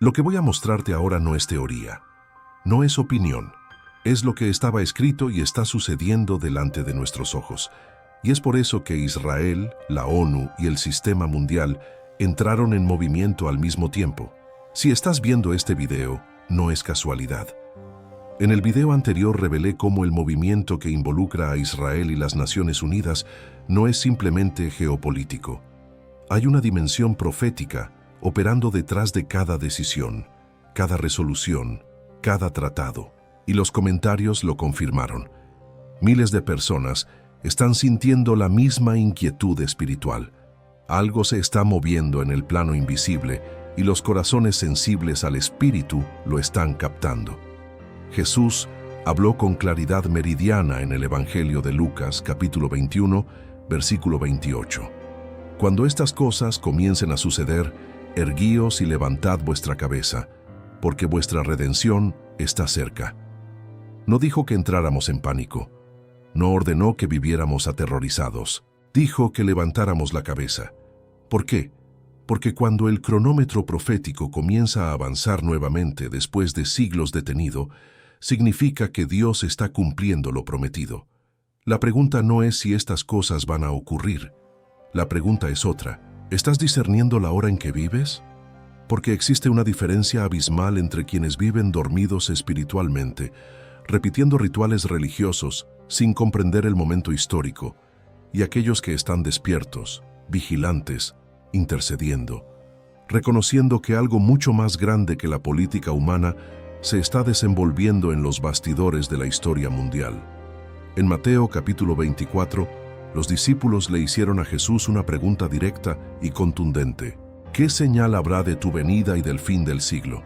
Lo que voy a mostrarte ahora no es teoría, no es opinión. Es lo que estaba escrito y está sucediendo delante de nuestros ojos. Y es por eso que Israel, la ONU y el sistema mundial entraron en movimiento al mismo tiempo. Si estás viendo este video, no es casualidad. En el video anterior revelé cómo el movimiento que involucra a Israel y las Naciones Unidas no es simplemente geopolítico. Hay una dimensión profética operando detrás de cada decisión, cada resolución, cada tratado. Y los comentarios lo confirmaron. Miles de personas están sintiendo la misma inquietud espiritual. Algo se está moviendo en el plano invisible y los corazones sensibles al espíritu lo están captando. Jesús habló con claridad meridiana en el Evangelio de Lucas, capítulo 21, versículo 28. Cuando estas cosas comiencen a suceder, erguíos y levantad vuestra cabeza, porque vuestra redención está cerca. No dijo que entráramos en pánico. No ordenó que viviéramos aterrorizados. Dijo que levantáramos la cabeza. ¿Por qué? Porque cuando el cronómetro profético comienza a avanzar nuevamente después de siglos detenido, significa que Dios está cumpliendo lo prometido. La pregunta no es si estas cosas van a ocurrir. La pregunta es otra. ¿Estás discerniendo la hora en que vives? Porque existe una diferencia abismal entre quienes viven dormidos espiritualmente, repitiendo rituales religiosos sin comprender el momento histórico, y aquellos que están despiertos, vigilantes, intercediendo, reconociendo que algo mucho más grande que la política humana se está desenvolviendo en los bastidores de la historia mundial. En Mateo capítulo 24, los discípulos le hicieron a Jesús una pregunta directa y contundente. ¿Qué señal habrá de tu venida y del fin del siglo?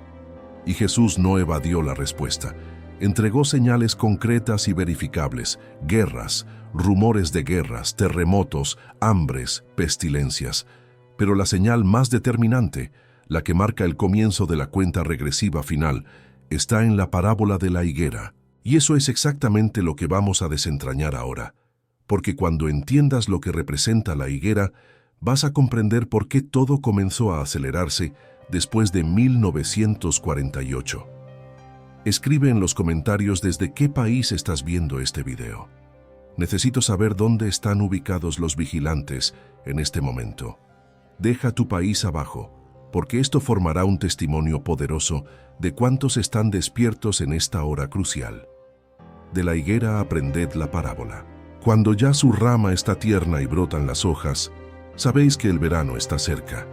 Y Jesús no evadió la respuesta. Entregó señales concretas y verificables, guerras, rumores de guerras, terremotos, hambres, pestilencias. Pero la señal más determinante, la que marca el comienzo de la cuenta regresiva final, está en la parábola de la higuera. Y eso es exactamente lo que vamos a desentrañar ahora. Porque cuando entiendas lo que representa la higuera, vas a comprender por qué todo comenzó a acelerarse después de 1948. Escribe en los comentarios desde qué país estás viendo este video. Necesito saber dónde están ubicados los vigilantes en este momento. Deja tu país abajo, porque esto formará un testimonio poderoso de cuántos están despiertos en esta hora crucial. De la higuera aprended la parábola. Cuando ya su rama está tierna y brotan las hojas, sabéis que el verano está cerca.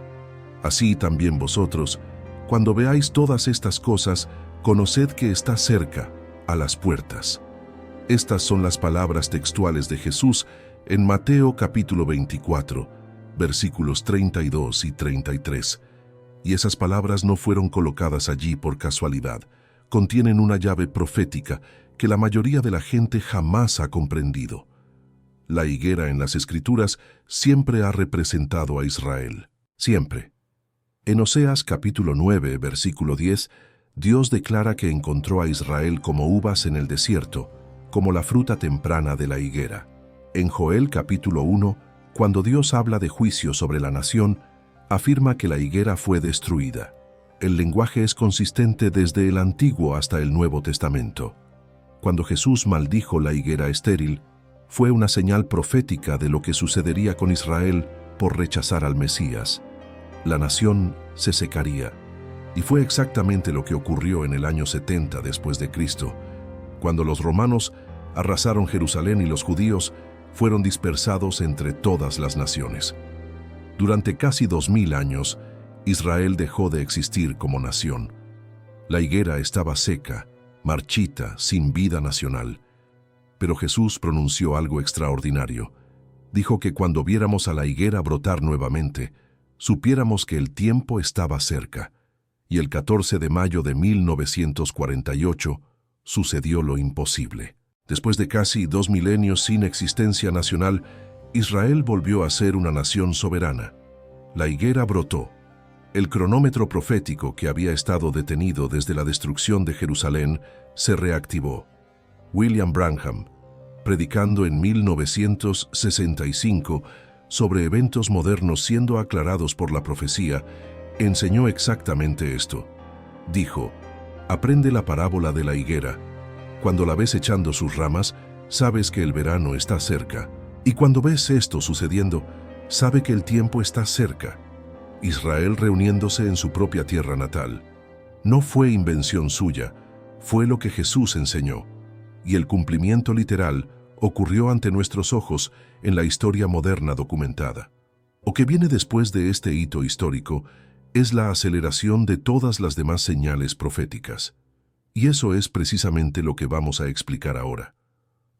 Así también vosotros, cuando veáis todas estas cosas, conoced que está cerca, a las puertas. Estas son las palabras textuales de Jesús en Mateo capítulo 24, versículos 32 y 33. Y esas palabras no fueron colocadas allí por casualidad. Contienen una llave profética que la mayoría de la gente jamás ha comprendido. La higuera en las Escrituras siempre ha representado a Israel. Siempre. En Oseas capítulo 9, versículo 10, Dios declara que encontró a Israel como uvas en el desierto, como la fruta temprana de la higuera. En Joel capítulo 1, cuando Dios habla de juicio sobre la nación, afirma que la higuera fue destruida. El lenguaje es consistente desde el Antiguo hasta el Nuevo Testamento. Cuando Jesús maldijo la higuera estéril, fue una señal profética de lo que sucedería con Israel por rechazar al Mesías. La nación se secaría. Y fue exactamente lo que ocurrió en el año 70 después de Cristo, cuando los romanos arrasaron Jerusalén y los judíos fueron dispersados entre todas las naciones. Durante casi 2000 años, Israel dejó de existir como nación. La higuera estaba seca, marchita, sin vida nacional. Pero Jesús pronunció algo extraordinario. Dijo que cuando viéramos a la higuera brotar nuevamente, supiéramos que el tiempo estaba cerca. Y el 14 de mayo de 1948 sucedió lo imposible. Después de casi 2 milenios sin existencia nacional, Israel volvió a ser una nación soberana. La higuera brotó. El cronómetro profético que había estado detenido desde la destrucción de Jerusalén se reactivó. William Branham, predicando en 1965 sobre eventos modernos siendo aclarados por la profecía, enseñó exactamente esto. Dijo: aprende la parábola de la higuera. Cuando la ves echando sus ramas, sabes que el verano está cerca. Y cuando ves esto sucediendo, sabe que el tiempo está cerca. Israel reuniéndose en su propia tierra natal. No fue invención suya, fue lo que Jesús enseñó. Y el cumplimiento literal ocurrió ante nuestros ojos en la historia moderna documentada. Lo que viene después de este hito histórico es la aceleración de todas las demás señales proféticas. Y eso es precisamente lo que vamos a explicar ahora.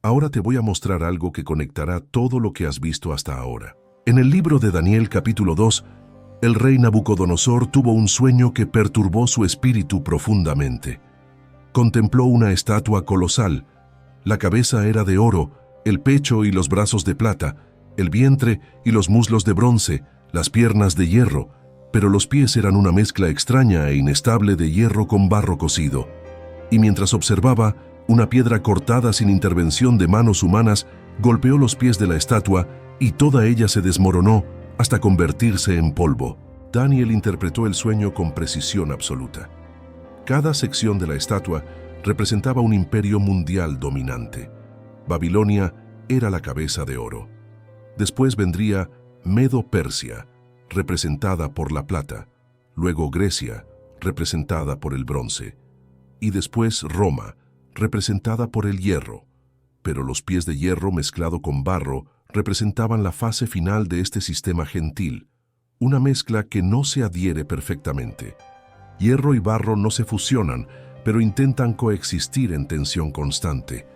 Ahora te voy a mostrar algo que conectará todo lo que has visto hasta ahora. En el libro de Daniel capítulo 2, el rey Nabucodonosor tuvo un sueño que perturbó su espíritu profundamente. Contempló una estatua colosal. La cabeza era de oro, el pecho y los brazos de plata, el vientre y los muslos de bronce, las piernas de hierro, pero los pies eran una mezcla extraña e inestable de hierro con barro cocido. Y mientras observaba, una piedra cortada sin intervención de manos humanas golpeó los pies de la estatua y toda ella se desmoronó hasta convertirse en polvo. Daniel interpretó el sueño con precisión absoluta. Cada sección de la estatua representaba un imperio mundial dominante. Babilonia era la cabeza de oro. Después vendría Medo-Persia, representada por la plata, luego Grecia, representada por el bronce, y después Roma, representada por el hierro. Pero los pies de hierro mezclado con barro representaban la fase final de este sistema gentil, una mezcla que no se adhiere perfectamente. Hierro y barro no se fusionan, pero intentan coexistir en tensión constante.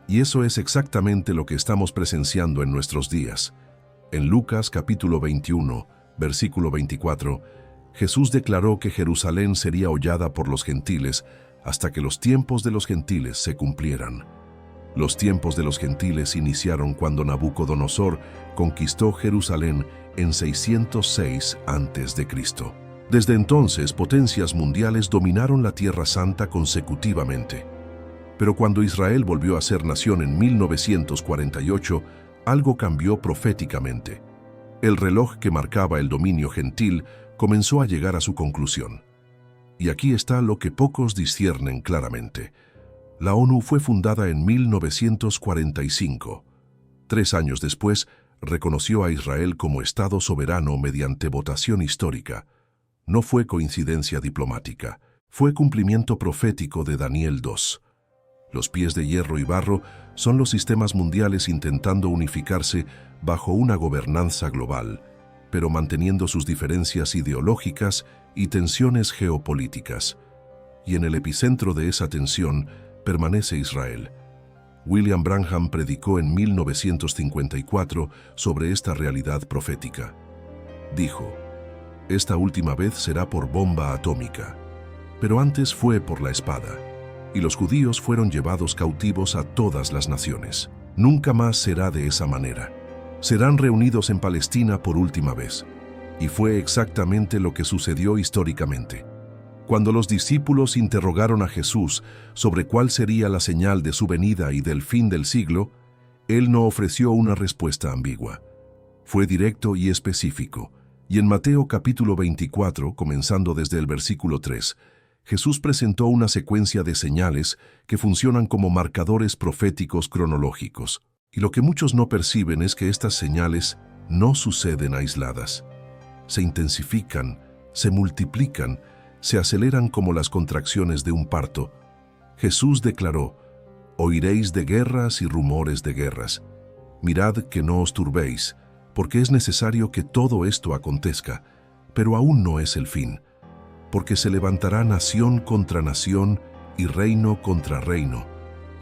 Y eso es exactamente lo que estamos presenciando en nuestros días. En Lucas capítulo 21, versículo 24, Jesús declaró que Jerusalén sería hollada por los gentiles hasta que los tiempos de los gentiles se cumplieran. Los tiempos de los gentiles iniciaron cuando Nabucodonosor conquistó Jerusalén en 606 a.C. Desde entonces, potencias mundiales dominaron la Tierra Santa consecutivamente. Pero cuando Israel volvió a ser nación en 1948, algo cambió proféticamente. El reloj que marcaba el dominio gentil comenzó a llegar a su conclusión. Y aquí está lo que pocos disciernen claramente. La ONU fue fundada en 1945. 3 años después, reconoció a Israel como Estado soberano mediante votación histórica. No fue coincidencia diplomática, fue cumplimiento profético de Daniel 2. Los pies de hierro y barro son los sistemas mundiales intentando unificarse bajo una gobernanza global, pero manteniendo sus diferencias ideológicas y tensiones geopolíticas. Y en el epicentro de esa tensión permanece Israel. William Branham predicó en 1954 sobre esta realidad profética. Dijo: esta última vez será por bomba atómica, pero antes fue por la espada, y los judíos fueron llevados cautivos a todas las naciones. Nunca más será de esa manera. Serán reunidos en Palestina por última vez. Y fue exactamente lo que sucedió históricamente. Cuando los discípulos interrogaron a Jesús sobre cuál sería la señal de su venida y del fin del siglo, Él no ofreció una respuesta ambigua. Fue directo y específico. Y en Mateo capítulo 24, comenzando desde el versículo 3, Jesús presentó una secuencia de señales que funcionan como marcadores proféticos cronológicos. Y lo que muchos no perciben es que estas señales no suceden aisladas. Se intensifican, se multiplican, se aceleran como las contracciones de un parto. Jesús declaró: oiréis de guerras y rumores de guerras. Mirad que no os turbéis, porque es necesario que todo esto acontezca, pero aún no es el fin, porque se levantará nación contra nación y reino contra reino,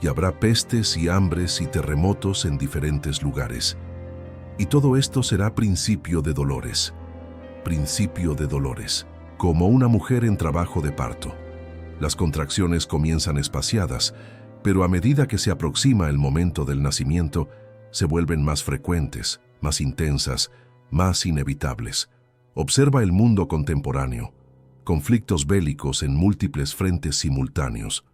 y habrá pestes y hambres y terremotos en diferentes lugares. Y todo esto será principio de dolores, como una mujer en trabajo de parto. Las contracciones comienzan espaciadas, pero a medida que se aproxima el momento del nacimiento, se vuelven más frecuentes, más intensas, más inevitables. Observa el mundo contemporáneo. Conflictos bélicos en múltiples frentes simultáneos.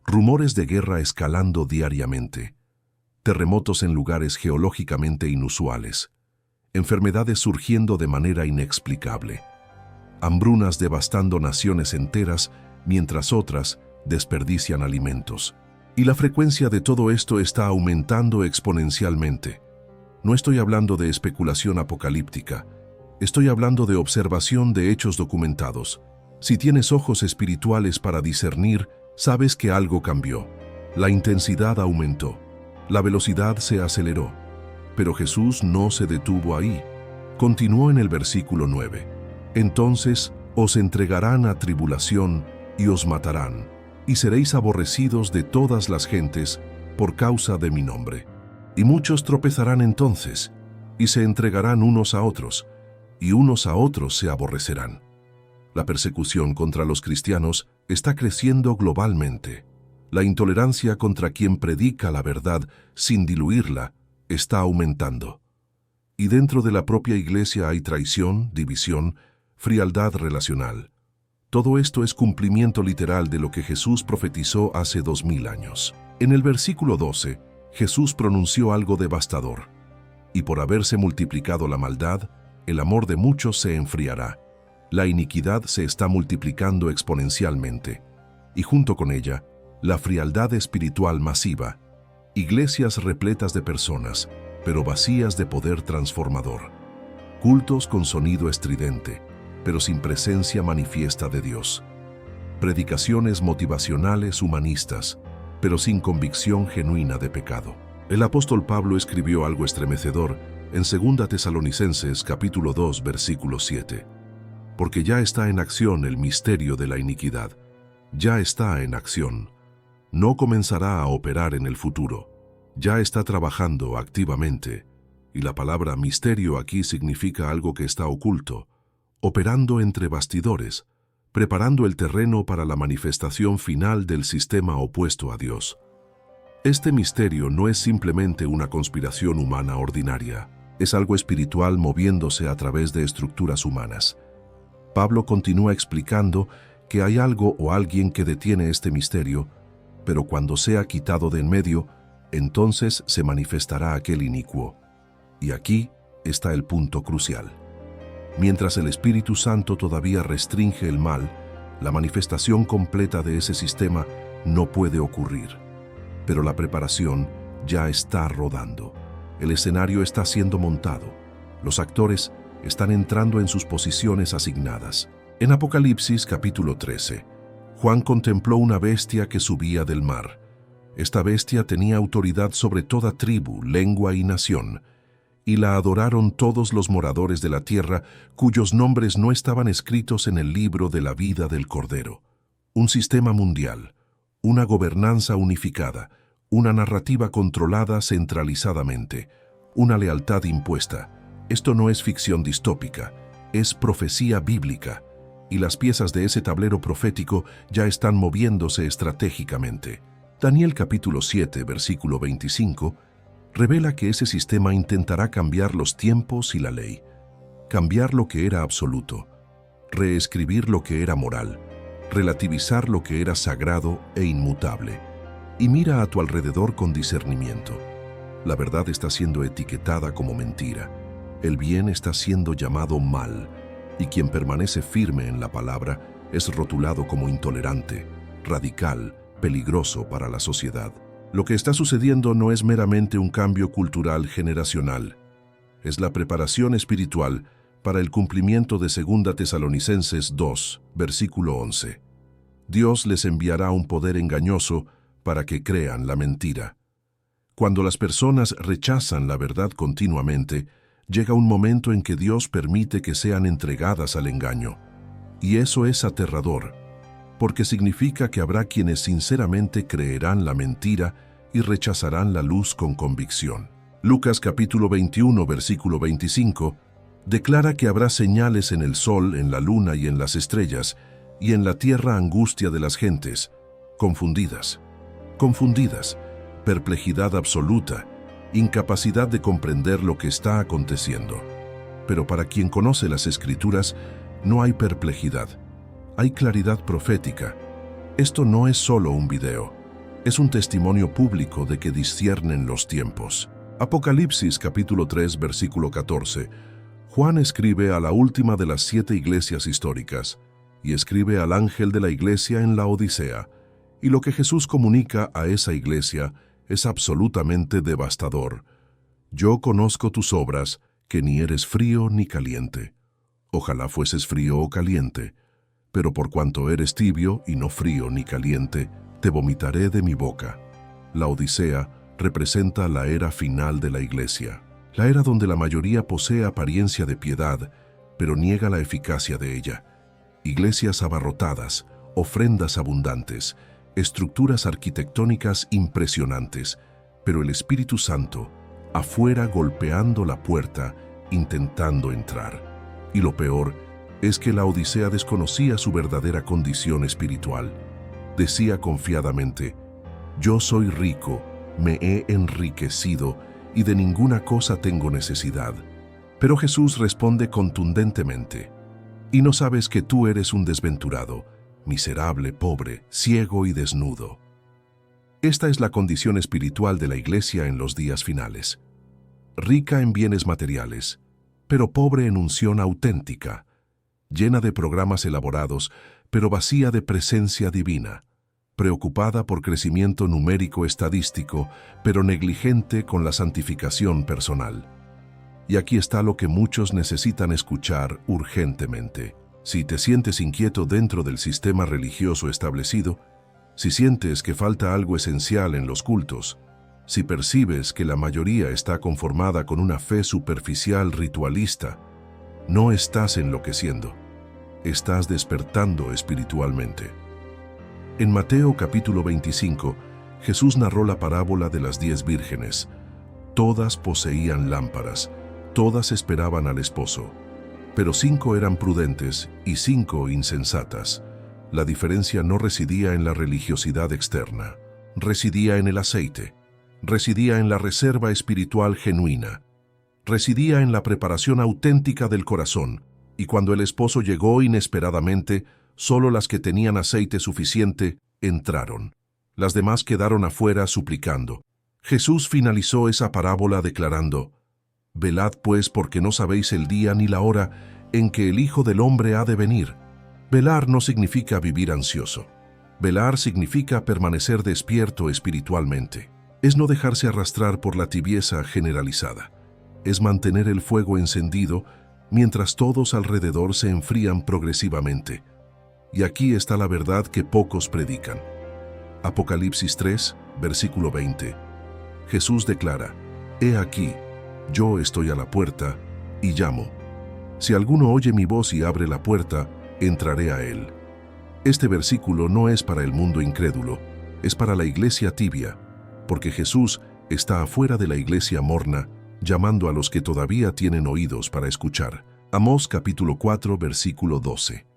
Rumores de guerra escalando diariamente. Terremotos en lugares geológicamente inusuales. Enfermedades surgiendo de manera inexplicable. Hambrunas devastando naciones enteras mientras otras desperdician alimentos. Y la frecuencia de todo esto está aumentando exponencialmente. No estoy hablando de especulación apocalíptica, estoy hablando de observación de hechos documentados. Si tienes ojos espirituales para discernir, sabes que algo cambió. La intensidad aumentó, la velocidad se aceleró. Pero Jesús no se detuvo ahí. Continuó en el versículo 9. Entonces os entregarán a tribulación y os matarán, y seréis aborrecidos de todas las gentes por causa de mi nombre. Y muchos tropezarán entonces, y se entregarán unos a otros, y unos a otros se aborrecerán. La persecución contra los cristianos está creciendo globalmente. La intolerancia contra quien predica la verdad sin diluirla está aumentando. Y dentro de la propia iglesia hay traición, división, frialdad relacional. Todo esto es cumplimiento literal de lo que Jesús profetizó hace 2000 años. En el versículo 12, Jesús pronunció algo devastador. Y por haberse multiplicado la maldad, el amor de muchos se enfriará. La iniquidad se está multiplicando exponencialmente. Y junto con ella, la frialdad espiritual masiva. Iglesias repletas de personas, pero vacías de poder transformador. Cultos con sonido estridente, pero sin presencia manifiesta de Dios. Predicaciones motivacionales humanistas, pero sin convicción genuina de pecado. El apóstol Pablo escribió algo estremecedor en 2 Tesalonicenses capítulo 2 versículo 7. Porque ya está en acción el misterio de la iniquidad. Ya está en acción. No comenzará a operar en el futuro. Ya está trabajando activamente. Y la palabra misterio aquí significa algo que está oculto, operando entre bastidores, preparando el terreno para la manifestación final del sistema opuesto a Dios. Este misterio no es simplemente una conspiración humana ordinaria, es algo espiritual moviéndose a través de estructuras humanas. Pablo continúa explicando que hay algo o alguien que detiene este misterio, pero cuando sea quitado de en medio, entonces se manifestará aquel inicuo. Y aquí está el punto crucial. Mientras el Espíritu Santo todavía restringe el mal, la manifestación completa de ese sistema no puede ocurrir. Pero la preparación ya está rodando. El escenario está siendo montado. Los actores están entrando en sus posiciones asignadas. En Apocalipsis capítulo 13, Juan contempló una bestia que subía del mar. Esta bestia tenía autoridad sobre toda tribu, lengua y nación, y la adoraron todos los moradores de la tierra cuyos nombres no estaban escritos en el libro de la vida del Cordero. Un sistema mundial, una gobernanza unificada, una narrativa controlada centralizadamente, una lealtad impuesta. Esto no es ficción distópica, es profecía bíblica, y las piezas de ese tablero profético ya están moviéndose estratégicamente. Daniel capítulo 7, versículo 25, revela que ese sistema intentará cambiar los tiempos y la ley, cambiar lo que era absoluto, reescribir lo que era moral, relativizar lo que era sagrado e inmutable. Y mira a tu alrededor con discernimiento. La verdad está siendo etiquetada como mentira, el bien está siendo llamado mal, y quien permanece firme en la palabra es rotulado como intolerante, radical, peligroso para la sociedad. Lo que está sucediendo no es meramente un cambio cultural generacional, es la preparación espiritual para el cumplimiento de 2 Tesalonicenses 2, versículo 11. Dios les enviará un poder engañoso para que crean la mentira. Cuando las personas rechazan la verdad continuamente, llega un momento en que Dios permite que sean entregadas al engaño. Y eso es aterrador, porque significa que habrá quienes sinceramente creerán la mentira y rechazarán la luz con convicción. Lucas capítulo 21, versículo 25, declara que habrá señales en el sol, en la luna y en las estrellas, y en la tierra angustia de las gentes, confundidas, perplejidad absoluta, incapacidad de comprender lo que está aconteciendo. Pero para quien conoce las Escrituras, no hay perplejidad, hay claridad profética. Esto no es solo un video, es un testimonio público de que disciernen los tiempos. Apocalipsis capítulo 3, versículo 14. Juan escribe a la última de las 7 iglesias históricas, y escribe al ángel de la iglesia en la Odisea, y lo que Jesús comunica a esa iglesia es absolutamente devastador. Yo conozco tus obras, que ni eres frío ni caliente. Ojalá fueses frío o caliente, pero por cuanto eres tibio y no frío ni caliente, te vomitaré de mi boca. La Odisea representa la era final de la iglesia, la era donde la mayoría posee apariencia de piedad, pero niega la eficacia de ella. Iglesias abarrotadas, ofrendas abundantes, estructuras arquitectónicas impresionantes, pero el Espíritu Santo afuera golpeando la puerta, intentando entrar. Y lo peor es que la Odisea desconocía su verdadera condición espiritual. Decía confiadamente: yo soy rico, me he enriquecido y de ninguna cosa tengo necesidad. Pero Jesús responde contundentemente: ¿y no sabes que tú eres un desventurado, miserable, pobre, ciego y desnudo? Esta es la condición espiritual de la iglesia en los días finales. Rica en bienes materiales, pero pobre en unción auténtica, llena de programas elaborados, pero vacía de presencia divina, preocupada por crecimiento numérico estadístico, pero negligente con la santificación personal. Y aquí está lo que muchos necesitan escuchar urgentemente. Si te sientes inquieto dentro del sistema religioso establecido, si sientes que falta algo esencial en los cultos, si percibes que la mayoría está conformada con una fe superficial ritualista, no estás enloqueciendo, estás despertando espiritualmente. En Mateo capítulo 25, Jesús narró la parábola de las 10 vírgenes. Todas poseían lámparas, todas esperaban al esposo, pero 5 eran prudentes y 5 insensatas. La diferencia no residía en la religiosidad externa, residía en el aceite, residía en la reserva espiritual genuina, residía en la preparación auténtica del corazón, y cuando el esposo llegó inesperadamente, solo las que tenían aceite suficiente entraron. Las demás quedaron afuera suplicando. Jesús finalizó esa parábola declarando: velad pues, porque no sabéis el día ni la hora en que el Hijo del Hombre ha de venir. Velar no significa vivir ansioso. Velar significa permanecer despierto espiritualmente. Es no dejarse arrastrar por la tibieza generalizada. Es mantener el fuego encendido mientras todos alrededor se enfrían progresivamente. Y aquí está la verdad que pocos predican. Apocalipsis 3, versículo 20. Jesús declara: he aquí, yo estoy a la puerta y llamo. Si alguno oye mi voz y abre la puerta, entraré a él. Este versículo no es para el mundo incrédulo, es para la iglesia tibia, porque Jesús está afuera de la iglesia morna, llamando a los que todavía tienen oídos para escuchar. Amós capítulo 4, versículo 12.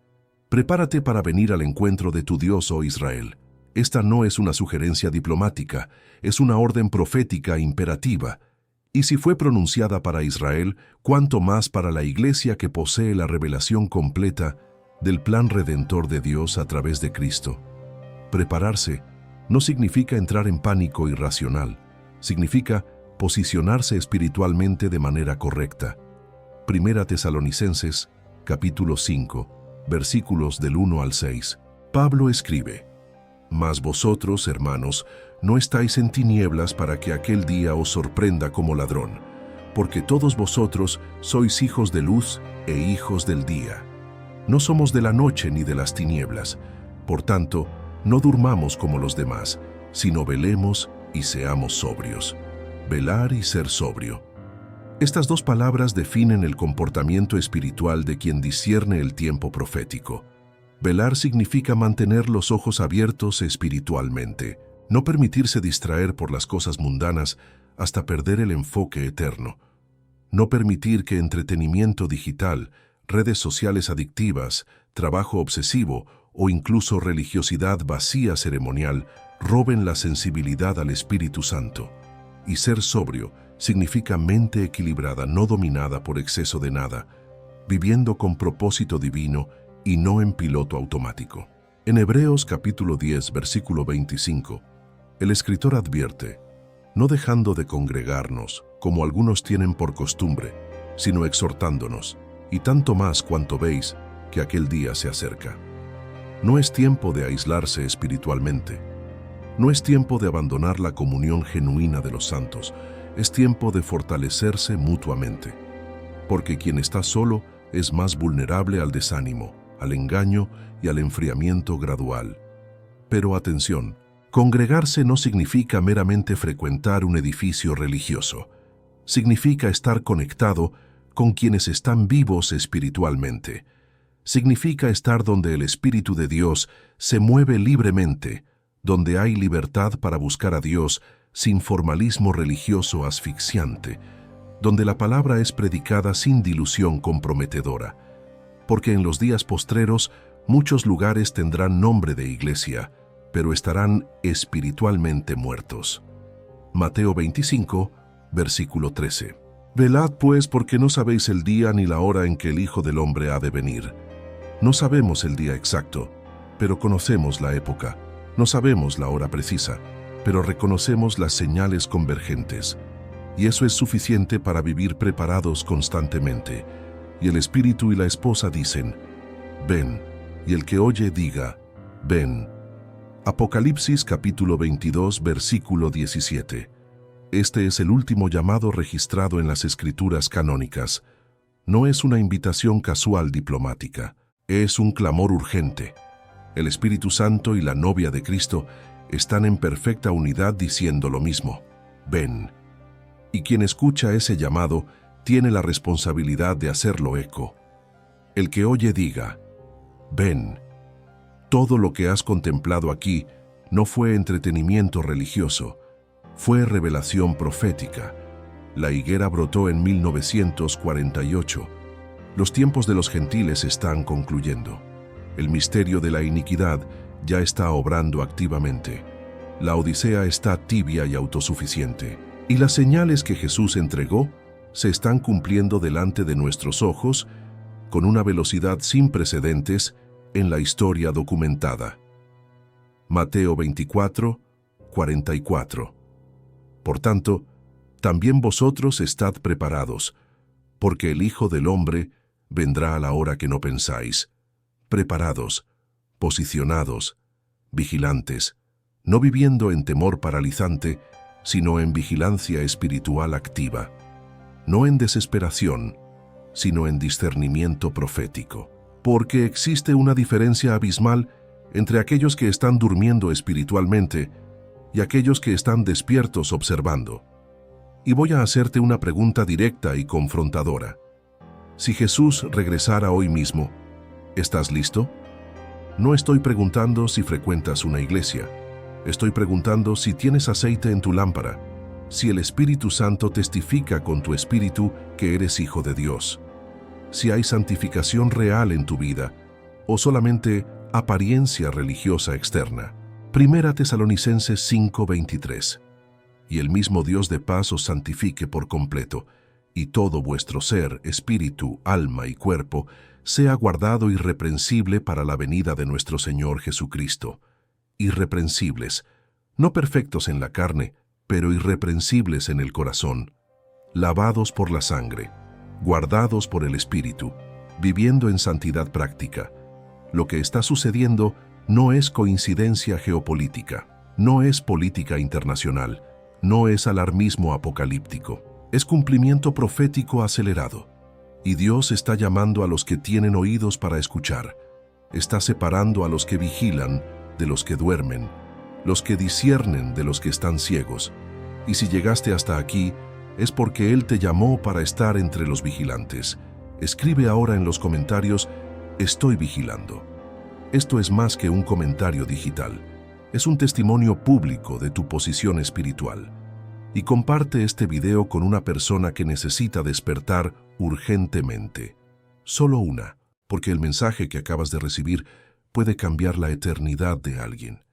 Prepárate para venir al encuentro de tu Dios, oh Israel. Esta no es una sugerencia diplomática, es una orden profética imperativa. Y si fue pronunciada para Israel, ¿cuánto más para la iglesia que posee la revelación completa del plan redentor de Dios a través de Cristo? Prepararse no significa entrar en pánico irracional, significa posicionarse espiritualmente de manera correcta. Primera Tesalonicenses, capítulo 5, versículos del 1 al 6. Pablo escribe: mas vosotros, hermanos, no estáis en tinieblas para que aquel día os sorprenda como ladrón, porque todos vosotros sois hijos de luz e hijos del día. No somos de la noche ni de las tinieblas. Por tanto, no durmamos como los demás, sino velemos y seamos sobrios. Velar y ser sobrio. Estas dos palabras definen el comportamiento espiritual de quien discierne el tiempo profético. Velar significa mantener los ojos abiertos espiritualmente, no permitirse distraer por las cosas mundanas hasta perder el enfoque eterno. No permitir que entretenimiento digital, redes sociales adictivas, trabajo obsesivo o incluso religiosidad vacía ceremonial roben la sensibilidad al Espíritu Santo. Y ser sobrio significa mente equilibrada, no dominada por exceso de nada, viviendo con propósito divino y no en piloto automático. En Hebreos capítulo 10, versículo 25, el escritor advierte: no dejando de congregarnos, como algunos tienen por costumbre, sino exhortándonos, y tanto más cuanto veis que aquel día se acerca. No es tiempo de aislarse espiritualmente. No es tiempo de abandonar la comunión genuina de los santos. Es tiempo de fortalecerse mutuamente. Porque quien está solo es más vulnerable al desánimo, al engaño y al enfriamiento gradual. Pero atención, congregarse no significa meramente frecuentar un edificio religioso. Significa estar conectado con quienes están vivos espiritualmente. Significa estar donde el Espíritu de Dios se mueve libremente, donde hay libertad para buscar a Dios sin formalismo religioso asfixiante, donde la palabra es predicada sin dilución comprometedora. Porque en los días postreros muchos lugares tendrán nombre de iglesia, pero estarán espiritualmente muertos. Mateo 25, versículo 13. Velad pues, porque no sabéis el día ni la hora en que el Hijo del Hombre ha de venir. No sabemos el día exacto, pero conocemos la época. No sabemos la hora precisa, pero reconocemos las señales convergentes. Y eso es suficiente para vivir preparados constantemente. Y el Espíritu y la esposa dicen, ven, y el que oye diga, ven. Apocalipsis capítulo 22, versículo 17. Este es el último llamado registrado en las Escrituras canónicas. No es una invitación casual diplomática, es un clamor urgente. El Espíritu Santo y la novia de Cristo están en perfecta unidad diciendo lo mismo, ven. Y quien escucha ese llamado tiene la responsabilidad de hacerlo eco. El que oye diga, ven. Todo lo que has contemplado aquí no fue entretenimiento religioso, fue revelación profética. La higuera brotó en 1948. Los tiempos de los gentiles están concluyendo. El misterio de la iniquidad ya está obrando activamente. La Odisea está tibia y autosuficiente. Y las señales que Jesús entregó se están cumpliendo delante de nuestros ojos con una velocidad sin precedentes en la historia documentada. Mateo 24, 44. Por tanto, también vosotros estad preparados, porque el Hijo del Hombre vendrá a la hora que no pensáis. Preparados, posicionados, vigilantes, no viviendo en temor paralizante, sino en vigilancia espiritual activa, no en desesperación, sino en discernimiento profético. Porque existe una diferencia abismal entre aquellos que están durmiendo espiritualmente y aquellos que están despiertos observando. Y voy a hacerte una pregunta directa y confrontadora. Si Jesús regresara hoy mismo, ¿estás listo? No estoy preguntando si frecuentas una iglesia. Estoy preguntando si tienes aceite en tu lámpara, si el Espíritu Santo testifica con tu espíritu que eres hijo de Dios, si hay santificación real en tu vida o solamente apariencia religiosa externa. Primera Tesalonicenses 5:23. Y el mismo Dios de paz os santifique por completo, y todo vuestro ser, espíritu, alma y cuerpo, sea guardado irreprensible para la venida de nuestro Señor Jesucristo. Irreprensibles, no perfectos en la carne, pero irreprensibles en el corazón, lavados por la sangre, guardados por el Espíritu, viviendo en santidad práctica. Lo que está sucediendo no es coincidencia geopolítica, no es política internacional, no es alarmismo apocalíptico, es cumplimiento profético acelerado. Y Dios está llamando a los que tienen oídos para escuchar, está separando a los que vigilan de los que duermen, los que disciernen de los que están ciegos. Y si llegaste hasta aquí, es porque Él te llamó para estar entre los vigilantes. Escribe ahora en los comentarios, estoy vigilando. Esto es más que un comentario digital. Es un testimonio público de tu posición espiritual. Y comparte este video con una persona que necesita despertar urgentemente. Solo una, porque el mensaje que acabas de recibir puede cambiar la eternidad de alguien.